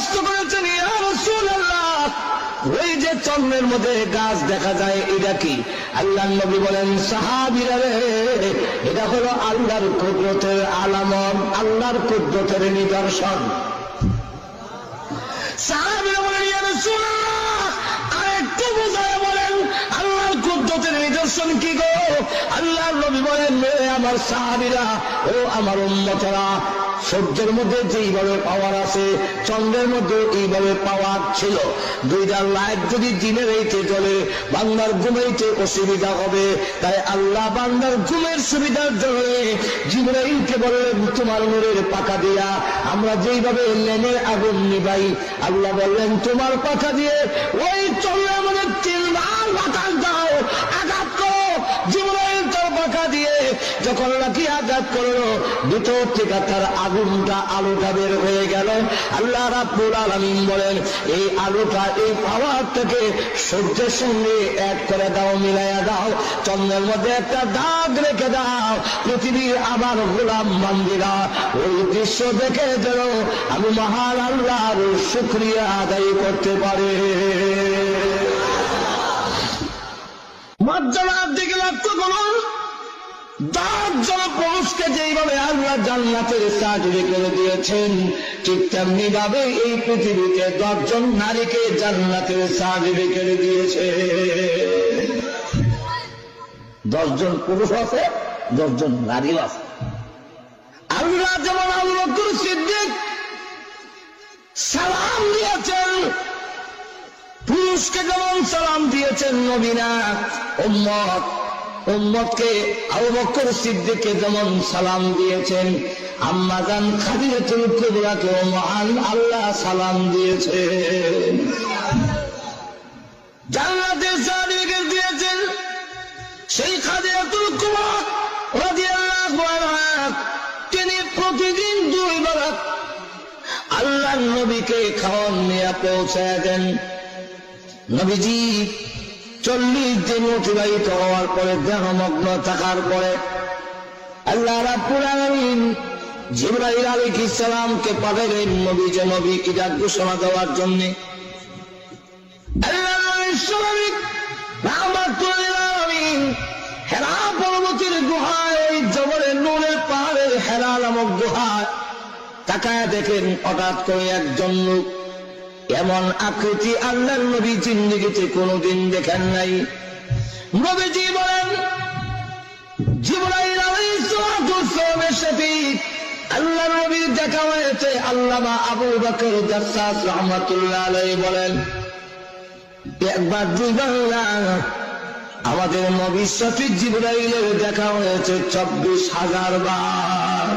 দরখাস্ত করেছেন, ইয়া রাসূলুল্লাহ, ওই যে চন্দ্রের মধ্যে গাছ দেখা যায় এটা কি? আল্লাহর নবী বলেন, সাহাবীরা রে, এটা হলো আল্লাহর কুদরতের আলামত, আল্লাহর কুদরতের নিদর্শন। সাহাবীরা বলেন, ইয়া রাসূলুল্লাহ, আরেকটু বুঝায় বলেন আল্লাহর কুদরতের নিদর্শন কি গো? আল্লাহর নবী বলেন, আমার সাহাবীরা ও আমার উম্মতেরা, সূর্যের মধ্যে যেইভাবে পাওয়ার আছে চন্দ্রের মধ্যে এইভাবে পাওয়ার ছিল। দুইটা লাইট যদি দিনের এইতে জ্বলে বান্দার ঘুমাইতে অসুবিধা হবে, তাই আল্লাহ বান্দার ঘুমের সুবিধার জন্য জিবরাইলকে বললেন, তোমার নূরের পাখা দিয়া আমরা যেইভাবে লেনের আগুন নিবাই, আল্লাহ বললেন তোমার পাখা দিয়ে ওই চন্দ্রের মধ্যে 3 বার বাতাস দাও, আঘাত করো। জিবরাইল তার পাখা দিয়ে যখন নাকি আঘাত করলো, ভিতর থেকে তার আগুনটা আলোটা বের হয়ে গেল। আল্লাহ রাব্বুল আলামিন বলেন, এই আলোটা এই পাওয়ার থেকে সূর্যের সঙ্গে এক করে দাও, মিলাইয়া দাও, চন্দ্রের মধ্যে একটা দাগ রেখে দাও, পৃথিবীর আমার গোলাম বান্দীরা ওই দৃশ্য দেখে যেন আমি মহান আল্লাহর শুকরিয়া আদায় করতে পারে। মর্যাদার দিকে লক্ষ্য করুন, 10 জন পুরুষকে যেইভাবে আল্লাহ জান্নাতের সার্টিফিকেট দিয়েছেন, ঠিক তেমনি ভাবে এই পৃথিবীতে 10 জন নারীকে জান্নাতের সার্টিফিকেট দিয়েছে। 10 জন পুরুষ আছে, 10 জন নারীও আছে। আল্লাহ যেমন আবু বকর সিদ্দিক সালাম দিয়েছেন, পুরুষকে যেমন সালাম দিয়েছেন নবীনা, উম্মতকে আবু বকর সিদ্দিককে যেমন সালাম দিয়েছেন, আম্মা জান খাদিজাতুল কুবরাকে মহান আল্লাহ সালাম দিয়েছেন। জান্নাতের সার্টিফিকেট দিয়েছেন সেই খাদিজাতুল কুবরা রাদিয়াল্লাহু আনহা। তিনি প্রতিদিন 2 বার আল্লাহর নবীকে খাওয়ান নিয়ে পৌঁছায় দেন। নবীজি 40 দিন অতিবাহিত হওয়ার পরে, দেহমগ্ন থাকার পরে, আল্লাহ রাব্বুল আলামিন জিবরাইল আলাইহিস সালামকে পাঠালেন নবী যে নবী এটা ঘোষণা দেওয়ার জন্য। আল্লাহ রাব্বুল আলামিন হেরা পর্বতের গুহায়, ওই জবলের নূরের পাহাড়ের হেরা নামক গুহায় তাকায় দেখেন, হঠাৎ করে একজন লোক, এমন আকৃতি আল্লাহর নবী জিন্দেগিতে কোনদিন দেখেন নাই। নবীজি বলেন, জিবরাইল আলাইহিস সালামের সাথে আল্লাহর নবীর দেখা হয়েছে। আল্লামা আবু বকর জাসসাস রাহমাতুল্লাহ আলাইহি বলেন, একবার 2 বার না, আমাদের নবীর সাথে জিবরাইলের দেখা হয়েছে 24,000 বার।